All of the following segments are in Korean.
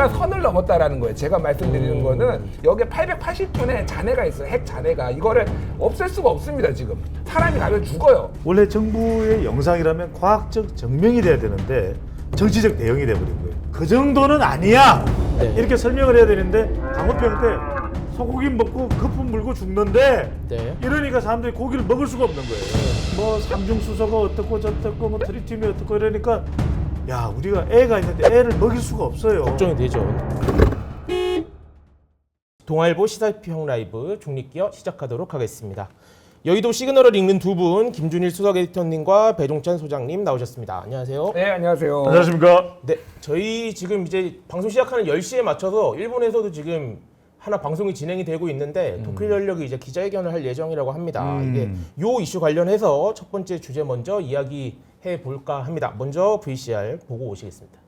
뭔가 선을 넘었다라는 거예요. 제가 말씀드리는 거는 여기에 880톤의 잔해가 있어요. 핵 잔해가. 이거를 없앨 수가 없습니다. 지금 사람이 가면 죽어요. 원래 정부의 영상이라면 과학적 증명이 돼야 되는데 정치적 대응이 돼버린 거예요. 그 정도는 아니야. 네. 이렇게 설명을 해야 되는데 강호평 때 소고기 먹고 거품 물고 죽는데 네. 이러니까 사람들이 고기를 먹을 수가 없는 거예요. 뭐 삼중수소가 어떻고 저떻고 뭐 트리튬이 어떻고 이러니까 야 우리가 애가 있는데 애를 먹일 수가 없어요. 걱정이 되죠. 동아일보 시사평 라이브 중립기어 시작하도록 하겠습니다. 여의도 시그널을 읽는 두 분, 김준일 수석 에디터님과 배종찬 소장님 나오셨습니다. 안녕하세요. 네, 안녕하세요. 안녕하십니까? 네, 저희 지금 이제 방송 시작하는 10시에 맞춰서 일본에서도 지금 하나 방송이 진행이 되고 있는데 도쿄전력이 이제 기자회견을 할 예정이라고 합니다. 이게 요 이슈 관련해서 첫 번째 주제 먼저 이야기해 볼까 합니다. 먼저 VCR 보고 오시겠습니다.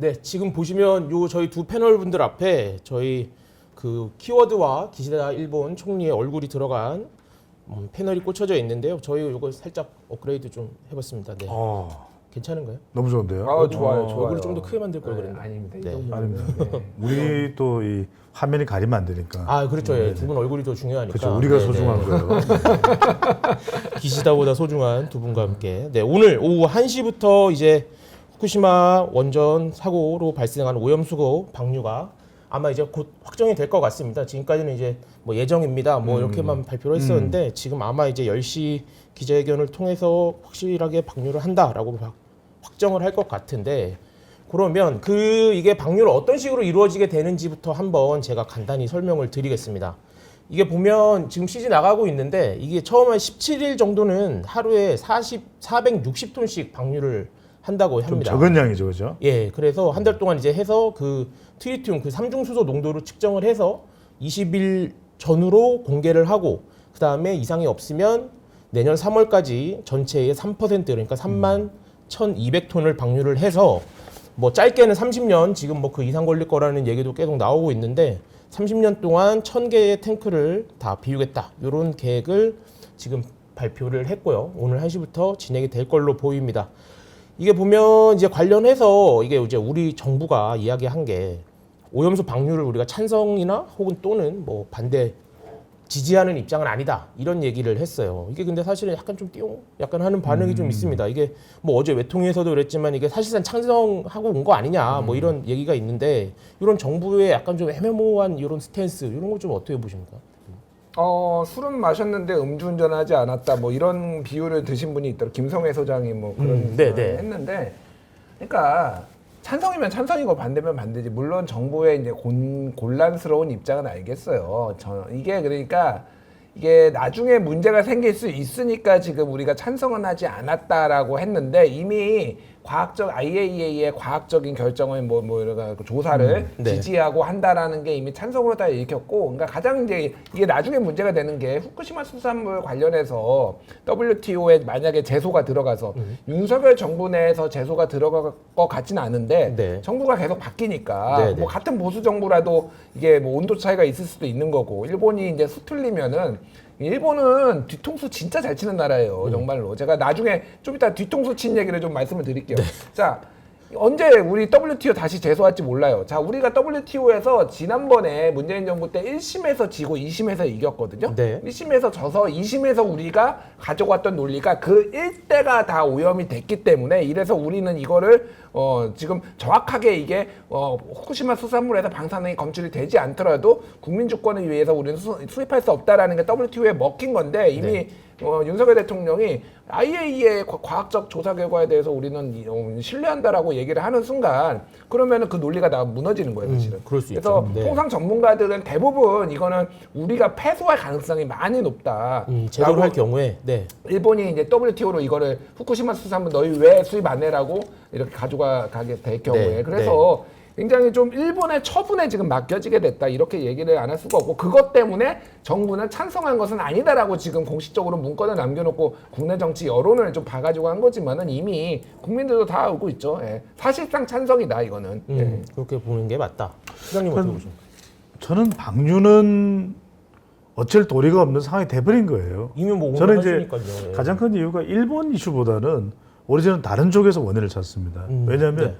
네, 지금 보시면 요 저희 두 패널 분들 앞에 저희 그 키워드와 기시다 일본 총리의 얼굴이 들어간 패널이 꽂혀져 있는데요. 저희 요거 살짝 업그레이드 좀 해봤습니다. 네, 괜찮은가요? 너무 좋은데요? 아, 좋아요, 좋아요. 얼굴을 좀 더 크게 만들 걸 그랬는데. 아닙니다. 이 네. 정도는. 아닙니다. 우리 또 이 화면이 가리면 안 되니까. 아, 그렇죠. 예, 두 분 얼굴이 더 중요하니까. 그렇죠. 우리가 네, 소중한 네. 거예요. 기시다보다 소중한 두 분과 함께. 네, 오늘 오후 1시부터 이제 후쿠시마 원전 사고로 발생한 오염수고 방류가 아마 이제 곧 확정이 될 것 같습니다. 지금까지는 이제 뭐 예정입니다. 뭐 이렇게만 발표를 했었는데 지금 아마 이제 10시 기자회견을 통해서 확실하게 방류를 한다라고 확정을 할 것 같은데 그러면 이게 방류를 어떤 식으로 이루어지게 되는지부터 한번 제가 간단히 설명을 드리겠습니다. 이게 보면 지금 CG 나가고 있는데 이게 처음 한 17일 정도는 하루에 460톤씩 방류를 한다고 좀 합니다. 적은 양이죠, 그죠? 예, 그래서 한 달 동안 이제 해서 그 트리튬, 그 삼중수소 농도를 측정을 해서 20일 전후로 공개를 하고 그 다음에 이상이 없으면 내년 3월까지 전체의 3% 그러니까 3만 1,200톤을 방류를 해서 뭐 짧게는 30년 지금 뭐 그 이상 걸릴 거라는 얘기도 계속 나오고 있는데 30년 동안 1,000개의 탱크를 다 비우겠다 이런 계획을 지금 발표를 했고요. 오늘 1시부터 진행이 될 걸로 보입니다. 이게 보면 이제 관련해서 이게 이제 우리 정부가 이야기한 게 오염수 방류를 우리가 찬성이나 혹은 또는 뭐 반대 지지하는 입장은 아니다 이런 얘기를 했어요. 이게 근데 사실은 약간 좀 띠용 약간 하는 반응이 좀 있습니다. 이게 뭐 어제 외통위에서도 그랬지만 이게 사실상 찬성하고 온 거 아니냐 뭐 이런 얘기가 있는데 이런 정부의 약간 좀 애매모호한 이런 스탠스 이런 거 좀 어떻게 보십니까? 술은 마셨는데 음주운전하지 않았다. 뭐 이런 비유를 드신 분이 있더라고요. 김성애 소장이 뭐 그런 네, 말을 네. 했는데, 그러니까 찬성이면 찬성이고 반대면 반대지. 물론 정부의 이제 곤란스러운 입장은 알겠어요. 이게 그러니까 이게 나중에 문제가 생길 수 있으니까 지금 우리가 찬성은 하지 않았다라고 했는데 이미 과학적 IAEA의 과학적인 결정을 뭐 이런 조사를 네. 지지하고 한다라는 게 이미 찬성으로 다 읽혔고, 그러니까 가장 이제 이게 나중에 문제가 되는 게 후쿠시마 수산물 관련해서 WTO에 만약에 제소가 들어가서 윤석열 정부 내에서 제소가 들어갈 것 같지는 않은데 네. 정부가 계속 바뀌니까 네, 네. 뭐 같은 보수 정부라도 이게 뭐 온도 차이가 있을 수도 있는 거고, 일본이 이제 수틀리면은 일본은 뒤통수 진짜 잘 치는 나라예요. 정말로. 제가 나중에 좀 이따 뒤통수 친 얘기를 좀 말씀을 드릴게요. 자, 언제 우리 WTO 다시 재소할지 몰라요. 자, 우리가 WTO에서 지난번에 문재인 정부 때 1심에서 지고 2심에서 이겼거든요. 네. 1심에서 져서 2심에서 우리가 가져왔던 논리가 그 일대가 다 오염이 됐기 때문에, 이래서 우리는 이거를 지금 정확하게 이게 후쿠시마 수산물에서 방사능이 검출이 되지 않더라도 국민 주권을 위해서 우리는 수입할 수 없다라는 게 WTO에 먹힌 건데 이미 네. 윤석열 대통령이 IAEA의 과학적 조사 결과에 대해서 우리는 신뢰한다라고 얘기를 하는 순간 그러면은 그 논리가 다 무너지는 거예요, 사실은. 그럴 수 그래서 있죠. 네. 통상 전문가들은 대부분 이거는 우리가 패소할 가능성이 많이 높다. 제대로 할 경우에 네. 일본이 이제 WTO로 이거를 후쿠시마 수산물 너희 왜 수입 안 해라고 이렇게 가져가게 될 경우에 네, 그래서 굉장히 좀 일본의 처분에 지금 맡겨지게 됐다 이렇게 얘기를 안 할 수가 없고 그것 때문에 정부는 찬성한 것은 아니다라고 지금 공식적으로 문건을 남겨놓고 국내 정치 여론을 좀 봐가지고 한 거지만은 이미 국민들도 다 알고 있죠. 예. 사실상 찬성이다 이거는. 예. 그렇게 보는 게 맞다. 시장님 어떻게 보십니까? 저는 방류는 어쩔 도리가 없는 상황이 돼버린 거예요. 이미 뭐 저는 이제 공감하시니까요. 예. 가장 큰 이유가 일본 이슈보다는 오히려 다른 쪽에서 원인을 찾습니다. 왜냐하면 네.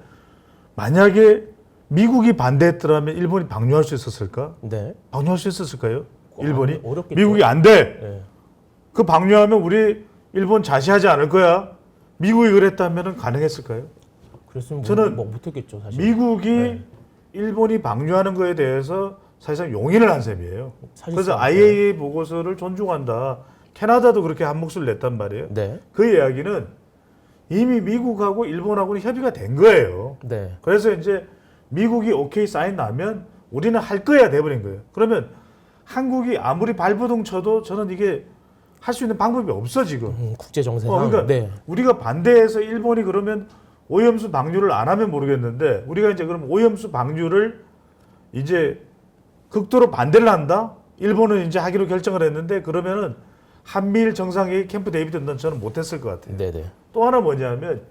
만약에 미국이 반대했더라면 일본이 방류할 수 있었을까? 네. 방류할 수 있었을까요? 일본이? 어렵겠죠. 미국이 안 돼. 네. 그 방류하면 우리 일본 자시하지 않을 거야. 미국이 그랬다면 가능했을까요? 그랬으면 저는 뭐 못했겠죠 사실. 미국이 네. 일본이 방류하는 거에 대해서 사실상 용인을 한 셈이에요. 사실상, 그래서 IAEA 보고서를 존중한다. 캐나다도 그렇게 한 몫을 냈단 말이에요. 네. 그 이야기는 이미 미국하고 일본하고는 협의가 된 거예요. 네. 그래서 이제 미국이 오케이 사인 나면 우리는 할 거야 돼버린 거예요. 그러면 한국이 아무리 발버둥 쳐도 저는 이게 할 수 있는 방법이 없어 지금. 국제 정세상. 그러니까 네. 우리가 반대해서 일본이 그러면 오염수 방류를 안 하면 모르겠는데 우리가 이제 그럼 오염수 방류를 이제 극도로 반대를 한다? 일본은 이제 하기로 결정을 했는데 그러면은 한미일 정상회의 캠프 데이비드는 저는 못했을 것 같아요. 네네. 또 하나 뭐냐면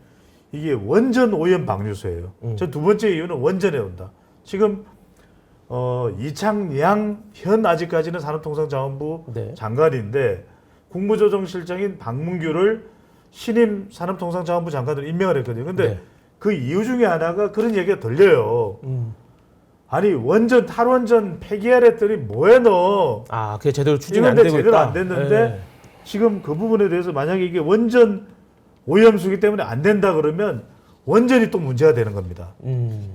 이게 원전 오염 방류소예요. 저 두 번째 이유는 원전에 온다. 지금 이창양 현 아직까지는 산업통상자원부 네. 장관인데 국무조정실장인 박문규를 신임 산업통상자원부 장관으로 임명을 했거든요. 근데 네. 그 이유 중에 하나가 그런 얘기가 들려요. 아니 원전 탈원전 폐기하랬더니 뭐해 너? 아, 그게 제대로 추진이 안 이건데 되고 제대로 있다. 안 됐는데 네. 지금 그 부분에 대해서 만약에 이게 원전 오염수기 때문에 안 된다 그러면 원전이 또 문제가 되는 겁니다.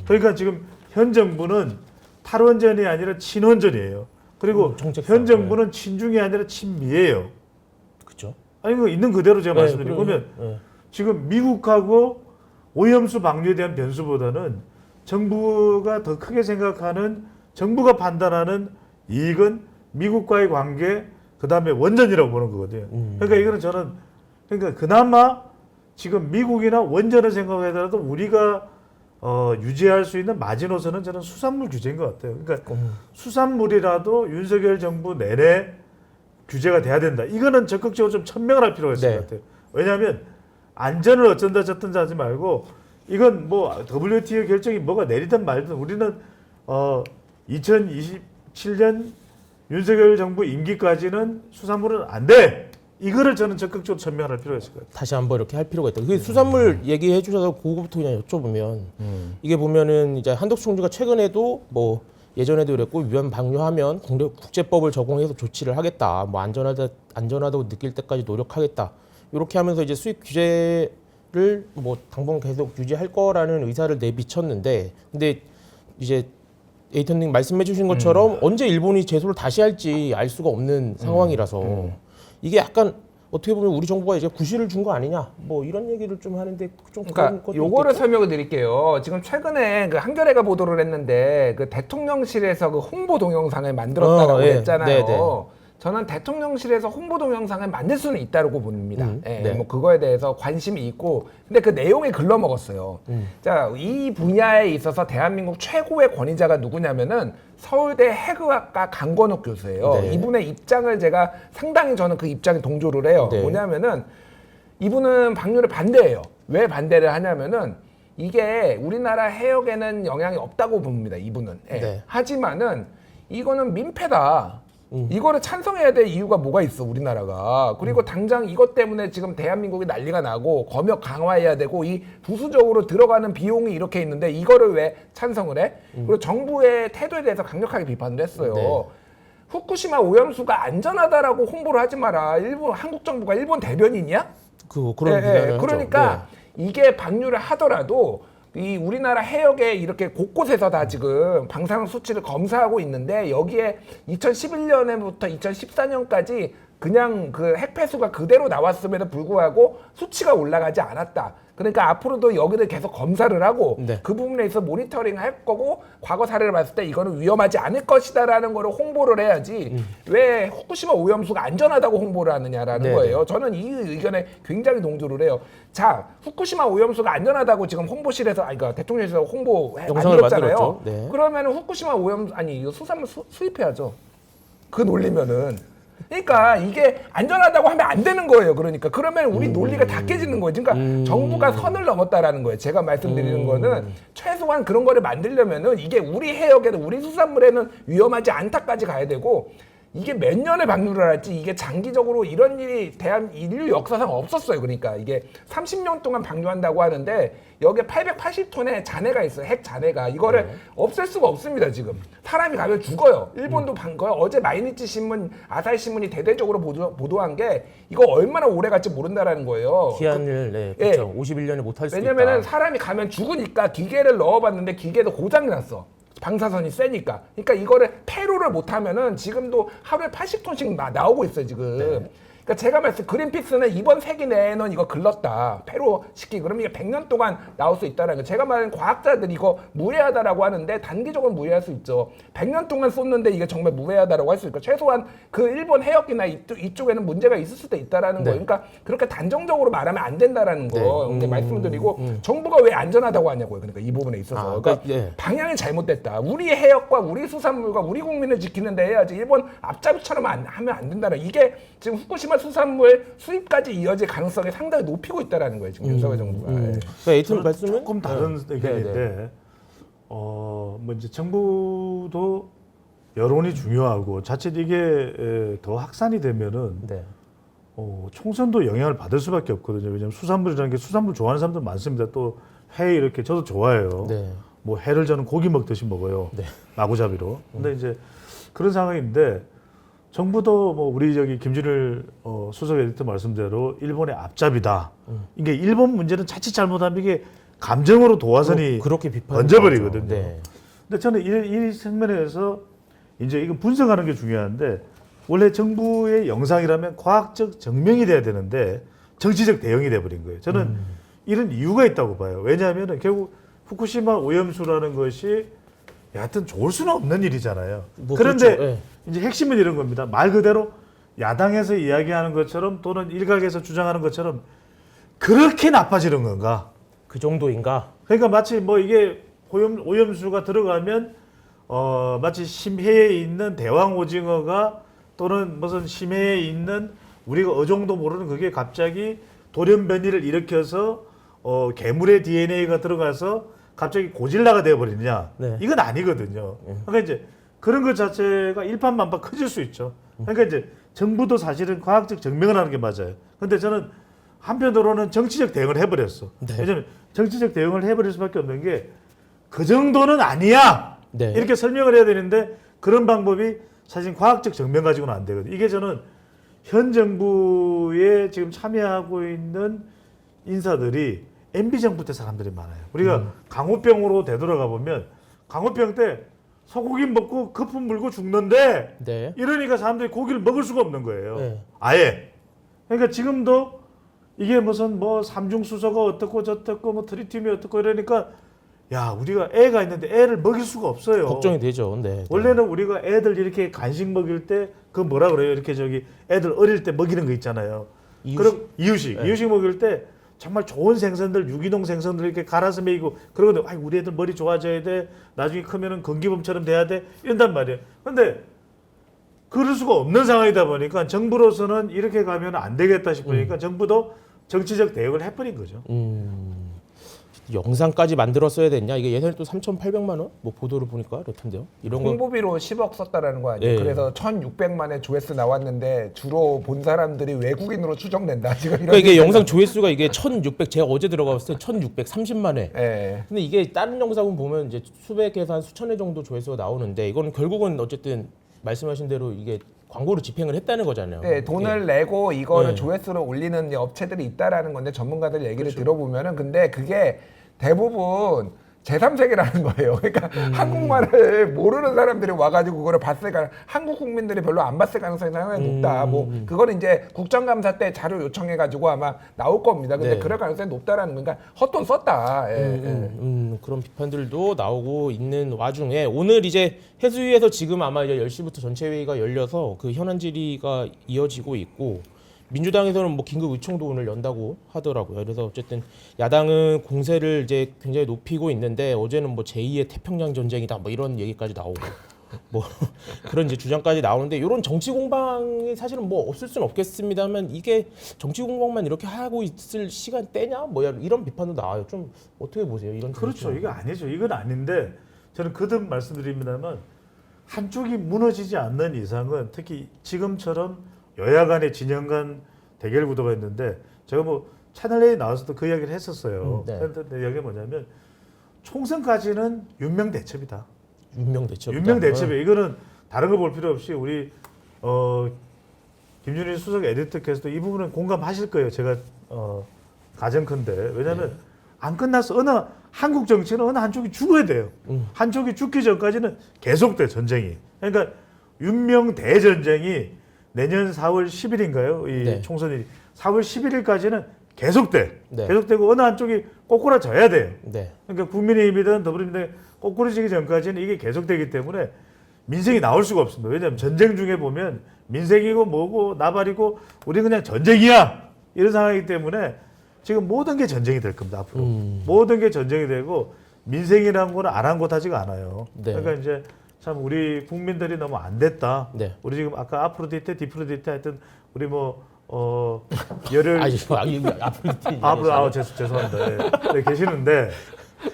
그러니까 지금 현 정부는 탈원전이 아니라 친원전이에요. 그리고 정책상, 현 정부는 친중이 아니라 친미예요. 그렇죠. 아니 그 있는 그대로 제가 말씀드리고 그러면 네. 지금 미국하고 오염수 방류에 대한 변수보다는 정부가 더 크게 생각하는 정부가 판단하는 이익은 미국과의 관계 그다음에 원전이라고 보는 거거든요. 그러니까 이거는 저는 그러니까 그나마 지금 미국이나 원전을 생각하더라도 우리가 유지할 수 있는 마지노선은 저는 수산물 규제인 것 같아요. 그러니까 수산물이라도 윤석열 정부 내내 규제가 돼야 된다. 이거는 적극적으로 좀 천명을 할 필요가 있을 네. 것 같아요. 왜냐하면 안전을 어쩐다 저쩐다 하지 말고 이건 뭐 WTO 결정이 뭐가 내리든 말든 우리는 2027년 윤석열 정부 임기까지는 수산물은 안 돼. 이거를 저는 적극적으로 천명할 필요가 있을 것 같아요. 다시 한번 이렇게 할 필요가 있다. 그 수산물 얘기해 주셔서 그거부터 그냥 여쭤보면 이게 보면은 이제 한덕수 총리가 최근에도 뭐 예전에도 그랬고 위반 방류하면 국제법을 적용해서 조치를 하겠다. 뭐 안전하다고 느낄 때까지 노력하겠다. 이렇게 하면서 이제 수입 규제를 뭐 당분 계속 유지할 거라는 의사를 내비쳤는데 근데 이제 에이턴님 말씀해 주신 것처럼 언제 일본이 제소를 다시 할지 알 수가 없는 상황이라서 이게 약간 어떻게 보면 우리 정부가 이제 구실을 준 거 아니냐 뭐 이런 얘기를 좀 하는데 좀 그런 그러니까 것도 요거를 있겠죠? 설명을 드릴게요. 지금 최근에 그 한겨레가 보도를 했는데 그 대통령실에서 그 홍보 동영상을 만들었다라고 예. 했잖아요. 네. 저는 대통령실에서 홍보 동영상을 만들 수는 있다고 봅니다. 예, 네. 뭐 그거에 대해서 관심이 있고, 근데 그 내용이 글러먹었어요. 자, 이 분야에 있어서 대한민국 최고의 권위자가 누구냐면은 서울대 해그학과 강건욱 교수예요. 네. 이분의 입장을 제가 상당히 저는 그 입장에 동조를 해요. 네. 뭐냐면은 이분은 방류를 반대해요. 왜 반대를 하냐면은 이게 우리나라 해역에는 영향이 없다고 봅니다. 이분은. 예. 네. 하지만은 이거는 민폐다. 이거를 찬성해야 될 이유가 뭐가 있어 우리나라가. 그리고 당장 이것 때문에 지금 대한민국이 난리가 나고 검역 강화해야 되고 이 부수적으로 들어가는 비용이 이렇게 있는데 이거를 왜 찬성을 해? 그리고 정부의 태도에 대해서 강력하게 비판을 했어요. 네. 후쿠시마 오염수가 안전하다라고 홍보를 하지 마라. 한국 정부가 일본 대변인이야? 그런 비난을 하죠. 그러니까 이게 방류를 하더라도 이 우리나라 해역에 이렇게 곳곳에서 다 지금 방사능 수치를 검사하고 있는데 여기에 2011년부터 2014년까지 그냥 그 핵폐수가 그대로 나왔음에도 불구하고 수치가 올라가지 않았다. 그러니까 앞으로도 여기를 계속 검사를 하고 네. 그 부분에 있어 모니터링 할 거고 과거 사례를 봤을 때 이거는 위험하지 않을 것이다라는 거를 홍보를 해야지 왜 후쿠시마 오염수가 안전하다고 홍보를 하느냐라는 네네. 거예요. 저는 이 의견에 굉장히 동조를 해요. 자, 후쿠시마 오염수가 안전하다고 지금 홍보실에서 그러니까 대통령실에서 홍보 영상을 만들었잖아요. 만들었죠. 네. 그러면은 후쿠시마 오염수 이거 수산물 수입해야죠. 그 논리면은. 그러니까 이게 안전하다고 하면 안 되는 거예요. 그러니까 그러면 우리 논리가 다 깨지는 거예요. 그러니까 정부가 선을 넘었다라는 거예요. 제가 말씀드리는 거는 최소한 그런 거를 만들려면은 이게 우리 해역에는 우리 수산물에는 위험하지 않다까지 가야 되고 이게 몇 년을 방류를 할지 이게 장기적으로 이런 일이 대한 인류 역사상 없었어요. 그러니까 이게 30년 동안 방류한다고 하는데 여기에 880톤의 잔해가 있어요. 핵 잔해가. 이거를 없앨 수가 없습니다. 지금. 사람이 가면 죽어요. 일본도 어제 마이니치 신문, 아사히 신문이 대대적으로 보도한 게 이거 얼마나 오래 갈지 모른다라는 거예요. 기한을 네, 그렇죠. 51년에 못할 수 있다. 왜냐면은 사람이 가면 죽으니까 기계를 넣어봤는데 기계도 고장이 났어. 방사선이 세니까. 그러니까 이거를 폐로를 못하면은 지금도 하루에 80톤씩 나오고 있어요 지금. 네. 그러니까 제가 말씀 그린피스는 이번 세기 내에는 이거 글렀다. 폐로 시키. 그러면 이게 100년 동안 나올 수 있다는 거. 제가 말하는 과학자들이 이거 무해하다라고 하는데 단기적으로 무해할 수 있죠. 100년 동안 쏟는데 이게 정말 무해하다라고 할 수 있고 최소한 그 일본 해역이나 이쪽에는 문제가 있을 수도 있다라는 거예요. 그러니까 그렇게 단정적으로 말하면 안 된다라는 거. 근데 말씀을 드리고 정부가 왜 안전하다고 하냐고요. 그러니까 이 부분에 있어서. 그러니까 예. 방향이 잘못됐다. 우리 해역과 우리 수산물과 우리 국민을 지키는 데 해야지 일본 앞잡이처럼 하면 안 된다는 이게 지금 후쿠시마 수산물 수입까지 이어질 가능성이 상당히 높이고 있다라는 거예요. 지금 윤석열 정부가. 예. 그러니까 에이튼 말씀은 조금 다른 네. 의견인데 네. 뭐 이제 정부도 여론이 중요하고 자칫 이게 더 확산이 되면은 네. 총선도 영향을 받을 수밖에 없거든요. 왜냐하면 수산물이라는 게 수산물 좋아하는 사람들 많습니다. 또 회 이렇게 저도 좋아해요. 네. 뭐 회를 저는 고기 먹듯이 먹어요. 네. 마구잡이로. 근데 이제 그런 상황인데 정부도 뭐 우리 저기 김준일 수석 에디터 말씀대로 일본의 앞잡이다. 이게 일본 문제는 자칫 잘못하면 이게 감정으로 도화선이 그렇게 비판을 던져버리거든요. 하죠. 네. 근데 저는 이 측면에서 이제 이건 분석하는 게 중요한데 원래 정부의 영상이라면 과학적 증명이 돼야 되는데 정치적 대응이 돼버린 거예요. 저는 이런 이유가 있다고 봐요. 왜냐하면 결국 후쿠시마 오염수라는 것이 여하튼 좋을 수는 없는 일이잖아요. 뭐 그런데 그렇죠. 예. 이제 핵심은 이런 겁니다. 말 그대로 야당에서 이야기하는 것처럼 또는 일각에서 주장하는 것처럼 그렇게 나빠지는 건가? 그 정도인가? 그러니까 마치 뭐 이게 오염수가 들어가면 마치 심해에 있는 대왕 오징어가 또는 무슨 심해에 있는 우리가 어종도 모르는 그게 갑자기 돌연변이를 일으켜서 괴물의 DNA가 들어가서 갑자기 고질라가 되어버리느냐? 네. 이건 아니거든요. 그러니까 이제 그런 것 자체가 일판만파 커질 수 있죠. 그러니까 이제 정부도 사실은 과학적 증명을 하는 게 맞아요. 근데 저는 한편으로는 정치적 대응을 해버렸어. 네. 왜냐면 정치적 대응을 해버릴 수밖에 없는 게 그 정도는 아니야. 네. 이렇게 설명을 해야 되는데 그런 방법이 사실 과학적 증명 가지고는 안 되거든요. 이게 저는 현 정부에 지금 참여하고 있는 인사들이 MB 정부 때 사람들이 많아요. 우리가 강호병으로 되돌아가 보면 강호병 때 소고기 먹고 거품 물고 죽는데 네. 이러니까 사람들이 고기를 먹을 수가 없는 거예요. 네. 아예. 그러니까 지금도 이게 무슨 뭐 삼중수소가 어떻고 저떻고 뭐 트리튬이 어떻고 이러니까 야 우리가 애가 있는데 애를 먹일 수가 없어요. 걱정이 되죠. 네. 원래는 우리가 애들 이렇게 간식 먹일 때 그 뭐라 그래요? 이렇게 저기 애들 어릴 때 먹이는 거 있잖아요. 이유식? 그럼 이유식. 네. 이유식 먹일 때 정말 좋은 생선들 유기농 생선들 이렇게 갈아서 먹이고 그러거든. 아이 우리 애들 머리 좋아져야 돼. 나중에 크면은 건기범처럼 돼야 돼. 이런단 말이에요. 근데 그럴 수가 없는 상황이다 보니까 정부로서는 이렇게 가면 안 되겠다 싶으니까 정부도 정치적 대응을 해버린 거죠. 영상까지 만들었어야 됐냐? 이게 예산이 또 3,800만 원? 뭐 보도를 보니까 그렇던데요. 이런 거 홍보비로 10억 썼다라는 거 아니에요? 예. 그래서 1,600만의 조회수 나왔는데 주로 본 사람들이 외국인으로 추정된다. 지금 이런 그러니까 이게 얘기가 영상 조회수가 이게 1,600 제가 어제 들어갔을 때 1,630만 회. 예. 근데 이게 다른 영상은 보면 이제 수백 회에서 한 수천 회 정도 조회수가 나오는데 이거는 결국은 어쨌든 말씀하신 대로 이게 광고로 집행을 했다는 거잖아요. 네, 돈을 내고 이거를 네. 조회수를 올리는 업체들이 있다라는 건데 전문가들 얘기를 들어보면은 근데 그게 대부분 제3세계라는 거예요. 그러니까 한국말을 모르는 사람들이 와가지고 그거를 봤을 가 한국 국민들이 별로 안 봤을 가능성이 상당히 높다. 뭐 그거는 이제 국정감사 때 자료 요청해가지고 아마 나올 겁니다. 근데 네. 그럴 가능성이 높다라는 거니까 헛돈 썼다. 그런 비판들도 나오고 있는 와중에 오늘 이제 해수위에서 지금 아마 이제 10시부터 전체 회의가 열려서 그 현안 질의가 이어지고 있고 민주당에서는 뭐 긴급 의총도 오늘 연다고 하더라고요. 그래서 어쨌든 야당은 공세를 이제 굉장히 높이고 있는데 어제는 뭐 제2의 태평양 전쟁이다 뭐 이런 얘기까지 나오고 뭐 그런 이제 주장까지 나오는데 이런 정치 공방이 사실은 뭐 없을 수는 없겠습니다만 이게 정치 공방만 이렇게 하고 있을 시간대냐 뭐 이런 비판도 나와요. 좀 어떻게 보세요? 이런 그렇죠. 이거 아니죠. 이건 아닌데 저는 거듭 말씀드립니다만 한쪽이 무너지지 않는 이상은 특히 지금처럼 여야 간의 진영 간 대결 구도가 있는데 제가 뭐 채널A에 나와서도 그 이야기를 했었어요. 네. 근데 이야기가 뭐냐면 총선까지는 윤명대첩이다. 윤명대첩. 윤명대첩이에요. 이거는 다른 거 볼 필요 없이 우리 김준일 수석 에디터께서도 이 부분은 공감하실 거예요. 제가 가정컨대. 왜냐하면 안 끝났어. 한국 정치는 어느 한쪽이 죽어야 돼요. 한쪽이 죽기 전까지는 계속돼 전쟁이. 그러니까 윤명대전쟁이 내년 4월 10일인가요? 이 네. 총선이 4월 11일까지는 계속돼. 네. 계속되고 어느 한쪽이 꼬꾸라져야 돼요. 네. 그러니까 국민의힘이든 더불어민주당이 꼬꾸라지기 전까지는 이게 계속되기 때문에 민생이 나올 수가 없습니다. 왜냐하면 전쟁 중에 보면 민생이고 뭐고 나발이고 우리 그냥 전쟁이야 이런 상황이기 때문에 지금 모든 게 전쟁이 될 겁니다. 앞으로 모든 게 전쟁이 되고 민생이라는 거는 아랑곳하지가 않아요. 네. 그러니까 이제 참 우리 국민들이 너무 안 됐다. 네. 우리 지금 아까 아프로디테 디프로디테 하여튼 우리 뭐 열혈 앞으로 죄송합니다. 예. 네, 계시는데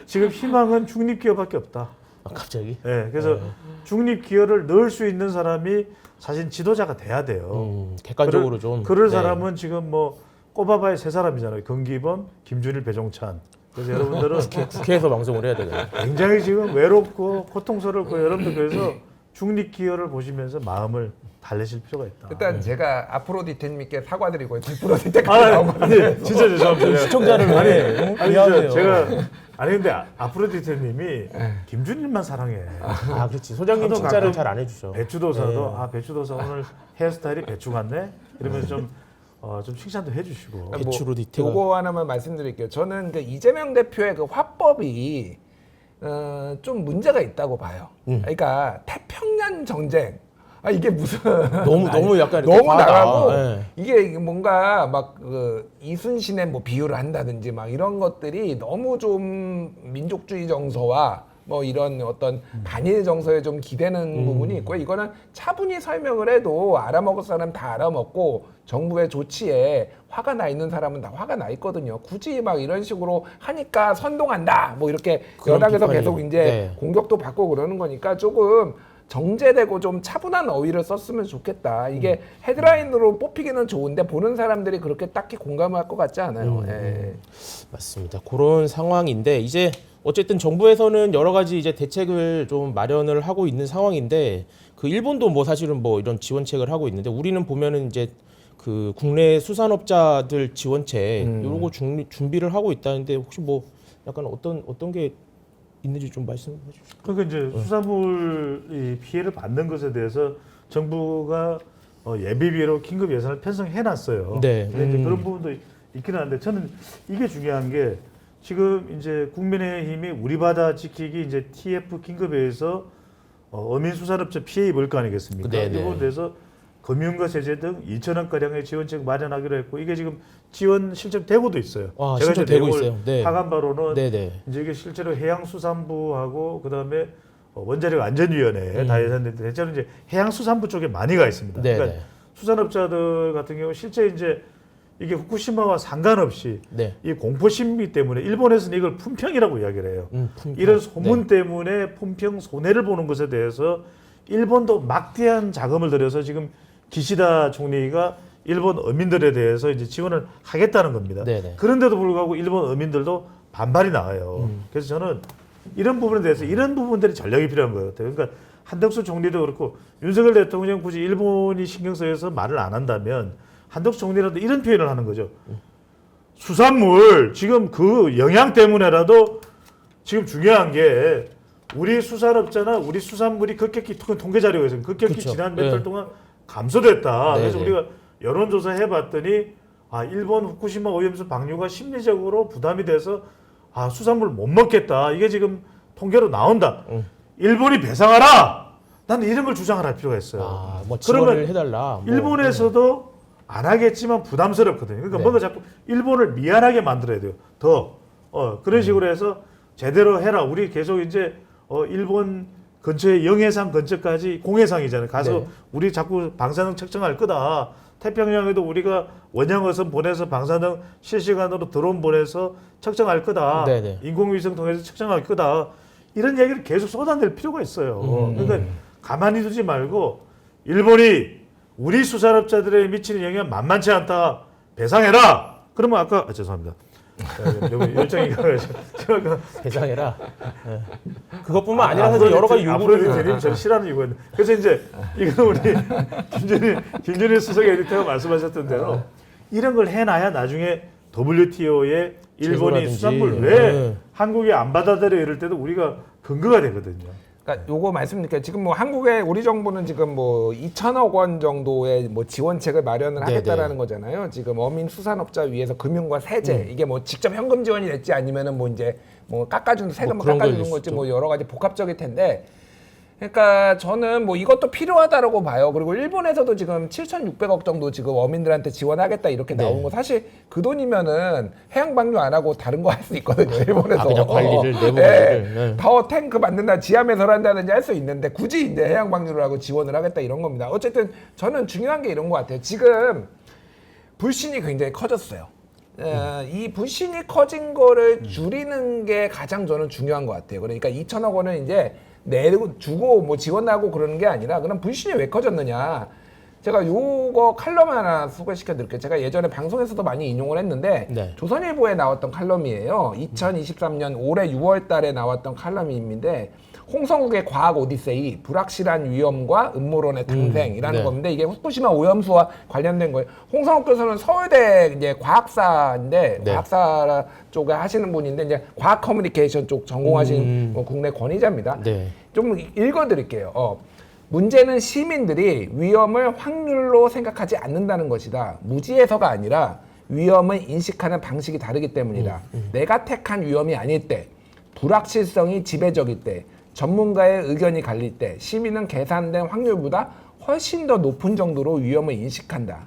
지금 희망은 중립기업밖에 없다. 갑자기? 예, 그래서 중립기업을 넣을 수 있는 사람이 사실 지도자가 돼야 돼요. 객관적으로 좀. 그럴 네. 사람은 지금 뭐 꼽아봐야 세 사람이잖아요. 금기범, 김준일, 배종찬. 그래서 여러분들은 국회에서 방송을 해야 되잖아요. 굉장히 지금 외롭고 고통스럽고 여러분들 그래서 중립기업을 보시면서 마음을 달래실 필요가 있다. 일단 제가 아프로디테님께 사과드리고요. 디프로디테까지 나오거든요. 아니, 진짜 죄송합니다. 시청자를 아니, 미안해요. 제가 아니 근데 아프로디테님이 김준일만 사랑해. 아, 그렇지. 소장님 저도 칭찬을 가끔 잘 안 해주셔. 배추도사도 네. 배추도사 오늘 헤어스타일이 배추 같네. 이러면서 좀 칭찬도 해주시고. 배추로 디테가. 요거 하나만 말씀드릴게요. 저는 그 이재명 대표의 그 화법이 좀 문제가 있다고 봐요. 그러니까 태평양 전쟁. 이게 무슨 너무 약간 이렇게 너무 과하다. 나가고 네. 이게 뭔가 막 그 이순신의 뭐 비유를 한다든지 막 이런 것들이 너무 좀 민족주의 정서와 뭐 이런 어떤 반일 정서에 좀 기대는 부분이 있고요. 이거는 차분히 설명을 해도 알아먹을 사람 다 알아먹고 정부의 조치에 화가 나 있는 사람은 다 화가 나 있거든요. 굳이 막 이런 식으로 하니까 선동한다. 뭐 이렇게 그런 여당에서 비판이, 계속 이제 네. 공격도 받고 그러는 거니까 조금 정제되고 좀 차분한 어휘를 썼으면 좋겠다. 이게 헤드라인으로 뽑히기는 좋은데 보는 사람들이 그렇게 딱히 공감할 것 같지 않아요. 예. 맞습니다. 그런 상황인데 이제 어쨌든 정부에서는 여러 가지 이제 대책을 좀 마련을 하고 있는 상황인데 그 일본도 뭐 사실은 뭐 이런 지원책을 하고 있는데 우리는 보면은 이제 그 국내 수산업자들 지원책 요거 준비를 하고 있다는데 혹시 뭐 약간 어떤 게 있는지 좀 말씀해 주시죠. 그러니까 이제 수산물이 피해를 받는 것에 대해서 정부가 예비비로 긴급 예산을 편성해 놨어요. 네. 근데 이제 그런 부분도 있기는 한데 저는 이게 중요한 게 지금 이제 국민의힘이 우리 바다 지키기 이제 TF 긴급회에서 어민수산업체 피해 입을 거 아니겠습니까? 네네. 이 부분에 대해서 금융과 세제 등 2천억 가량의 지원책 마련하기로 했고 이게 지금 지원 실제 되고도 있어요. 아, 제가 실제 이제 되고 내용을 있어요. 네. 파간 바로는 네네. 이제 이게 실제로 해양수산부하고 그다음에 원자력 안전위원회 다 예산인데 대체로 이제 해양수산부 쪽에 많이 가 있습니다. 네네. 그러니까 수산업자들 같은 경우 실제 이제 이게 후쿠시마와 상관없이 네. 이 공포 심리 때문에 일본에서는 이걸 품평이라고 이야기를 해요. 품평. 이런 소문 네. 때문에 품평 손해를 보는 것에 대해서 일본도 막대한 자금을 들여서 지금 기시다 총리가 일본 어민들에 대해서 이제 지원을 하겠다는 겁니다. 네네. 그런데도 불구하고 일본 어민들도 반발이 나와요. 그래서 저는 이런 부분에 대해서 이런 부분들이 전략이 필요한 것 같아요. 그러니까 한덕수 총리도 그렇고 윤석열 대통령 굳이 일본이 신경 쓰여서 말을 안 한다면 한덕수 총리라도 이런 표현을 하는 거죠. 수산물 지금 그 영향 때문에라도 지금 중요한 게 우리 수산업자나 우리 수산물이 급격히 통계 자료가 있어요. 급격히 그쵸. 지난 몇 네. 달 동안 감소됐다. 네, 그래서 네. 우리가 여론조사 해봤더니 일본 후쿠시마 오염수 방류가 심리적으로 부담이 돼서 수산물 못 먹겠다. 이게 지금 통계로 나온다. 일본이 배상하라. 나는 이런 걸 주장을 할 필요가 있어요. 뭐 지원을 그러면 해달라. 뭐. 일본에서도 안 하겠지만 부담스럽거든요. 그러니까 네. 뭔가 자꾸 일본을 미안하게 만들어야 돼요. 그런 식으로 해서 제대로 해라. 우리 계속 이제 일본 근처에 영해상 근처까지 공해상이잖아요. 가서 네. 우리 자꾸 방사능 측정할 거다. 태평양에도 우리가 원양어선 보내서 방사능 실시간으로 드론 보내서 측정할 거다. 네네. 인공위성 통해서 측정할 거다. 이런 얘기를 계속 쏟아낼 필요가 있어요. 그러니까 가만히 두지 말고 일본이 우리 수산업자들에 미치는 영향 만만치 않다. 배상해라. 그러면 죄송합니다. 너무 열정이 가가지고 제가 배상해라. 예. 그것뿐만 아니라 사실 여러 가지 요구를 앞으로 대리님 저를 싫어하는 이유가 그래서 이제 이거 우리 김준일 수석 에디터가 말씀하셨던 대로 이런 걸 해놔야 나중에 WTO에 일본이 제소라든지. 수산물 왜 네. 한국이 안 받아들여 이럴 때도 우리가 근거가 되거든요. 그러니까 요거 말씀드릴게요. 지금 뭐 한국의 우리 정부는 지금 뭐 2천억 원 정도의 뭐 지원책을 마련을 네네. 하겠다라는 거잖아요. 지금 어민 수산업자 위해서 금융과 세제 이게 뭐 직접 현금 지원이 될지 아니면은 뭐 이제 뭐 깎아주는 세금 뭐 그런 깎아주는 걸 걸지 뭐 여러 가지 복합적일 텐데. 그러니까 저는 뭐 이것도 필요하다라고 봐요. 그리고 일본에서도 지금 7,600억 정도 지금 어민들한테 지원하겠다 이렇게 네. 나오는 거 사실 그 돈이면은 해양 방류 안 하고 다른 거 할 수 있거든요. 일본에서. 그냥 관리를 내부 네. 관리를. 네. 더 탱크 만든다, 지하매설 한다든지 할 수 있는데 굳이 이제 해양 방류를 하고 지원을 하겠다 이런 겁니다. 어쨌든 저는 중요한 게 이런 것 같아요. 지금 불신이 굉장히 커졌어요. 이 불신이 커진 거를 줄이는 게 가장 저는 중요한 것 같아요. 그러니까 2천억 원을 이제 내고 주고 뭐 지원하고 그러는 게 아니라 그럼 불신이 왜 커졌느냐. 제가 요거 칼럼 하나 소개시켜 드릴게요. 제가 예전에 방송에서도 많이 인용을 했는데 네. 조선일보에 나왔던 칼럼이에요. 2023년 올해 6월 달에 나왔던 칼럼인데 홍성국의 과학 오디세이, 불확실한 위험과 음모론의 탄생이라는 네. 건데 이게 후쿠시마 오염수와 관련된 거예요. 홍성국 교수는 서울대 이제 과학사인데 네. 과학사 쪽에 하시는 분인데 이제 과학 커뮤니케이션 쪽 전공하신 뭐 국내 권위자입니다. 네. 좀 읽어드릴게요. 문제는 시민들이 위험을 확률로 생각하지 않는다는 것이다. 무지해서가 아니라 위험을 인식하는 방식이 다르기 때문이다. 내가 택한 위험이 아닐 때, 불확실성이 지배적일 때, 전문가의 의견이 갈릴 때, 시민은 계산된 확률보다 훨씬 더 높은 정도로 위험을 인식한다.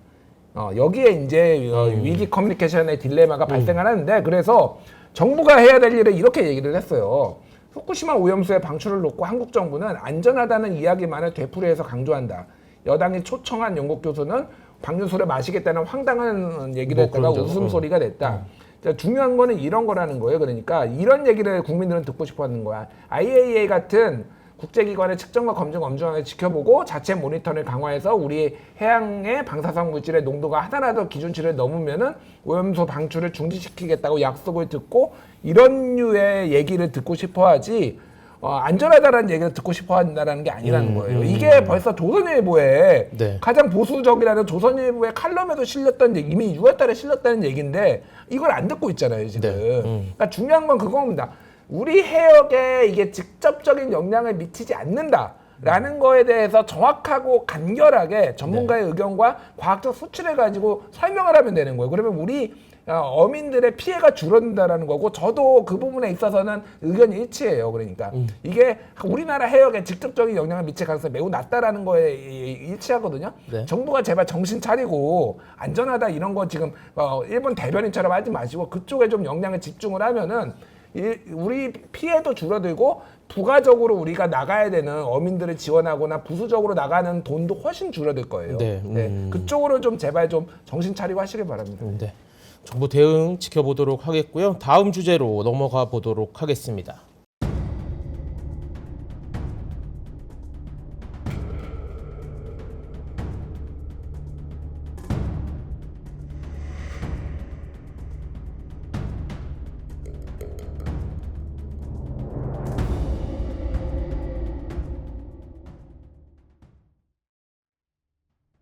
여기에 이제 위기 커뮤니케이션의 딜레마가 발생을 하는데 그래서 정부가 해야 될 일을 이렇게 얘기를 했어요. 후쿠시마 오염수의 방출을 놓고 한국 정부는 안전하다는 이야기만을 되풀이해서 강조한다. 여당이 초청한 영국 교수는 방류수를 마시겠다는 황당한 얘기를 했다가 그러죠. 웃음소리가 됐다. 자, 중요한 거는 이런 거라는 거예요. 그러니까 이런 얘기를 국민들은 듣고 싶어 하는 거야. IAEA 같은 국제기관의 측정과 검증 엄중하게 지켜보고 자체 모니터링을 강화해서 우리 해양의 방사성 물질의 농도가 하나라도 기준치를 넘으면은 오염수 방출을 중지시키겠다고 약속을 듣고 이런 류의 얘기를 듣고 싶어 하지 안전하다라는 얘기를 듣고 싶어 한다는 게 아니라는 거예요. 이게 벌써 조선일보에 네. 가장 보수적이라는 조선일보의 칼럼에도 실렸던 이미 6월 달에 실렸다는 얘기인데 이걸 안 듣고 있잖아요, 지금. 네. 그러니까 중요한 건 그겁니다. 우리 해역에 이게 직접적인 영향을 미치지 않는다라는 거에 대해서 정확하고 간결하게 전문가의 의견과 과학적 수치를 가지고 설명을 하면 되는 거예요. 그러면 우리 어민들의 피해가 줄어든다라는 거고 저도 그 부분에 있어서는 의견이 일치해요. 그러니까 이게 우리나라 해역에 직접적인 영향을 미칠 가능성이 매우 낮다라는 거에 일치하거든요. 네. 정부가 제발 정신 차리고 안전하다 이런 거 지금 일본 대변인처럼 하지 마시고 그쪽에 좀 영향을 집중을 하면은 우리 피해도 줄어들고 부가적으로 우리가 나가야 되는 어민들을 지원하거나 부수적으로 나가는 돈도 훨씬 줄어들 거예요. 네. 그쪽으로 좀 제발 좀 정신 차리고 하시길 바랍니다. 네. 정부 대응 지켜보도록 하겠고요. 다음 주제로 넘어가 보도록 하겠습니다.